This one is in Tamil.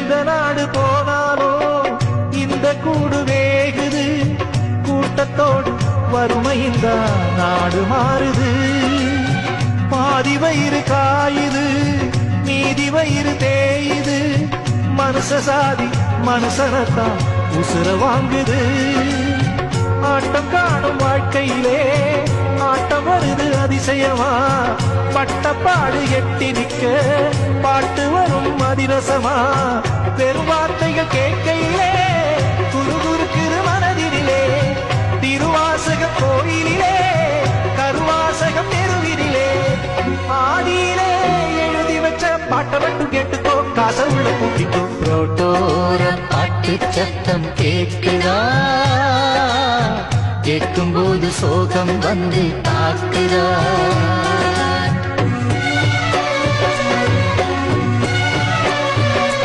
எந்த நாடு போனாலும் இந்த கூடு வேகுது. கூட்டத்தோடு வறுமையின் நாடு மாறுது. பாதி வயிறு காயுது, மீதி வயிறு தேயுது. மனுஷ சாதி மனுஷனத்தான் உசுர வாங்குது. ஆட்டம் காணும் வாழ்க்கையிலே ஆட்டம் வருது அதிசயமா. பட்டப்பாடு எட்டி நிக்க பாட்டு வரும் அதிரசமா. பெரும் வார்த்தைகள் கேட்கையிலே குறுகுறுக்குது மனதிலே. திருவாசக கோயிலிலே கருவாசகம் தெருவிலே. ஆதியிலே எழுதி வச்ச பாட்டை மட்டும் கேட்டுக்கோ, காச உள்ள கூட்டிக்கோ. ரோட்டோர பாட்டு சத்தம் கேட்குதா, கேட்கும் போது சோகம் வந்து தாக்குதா.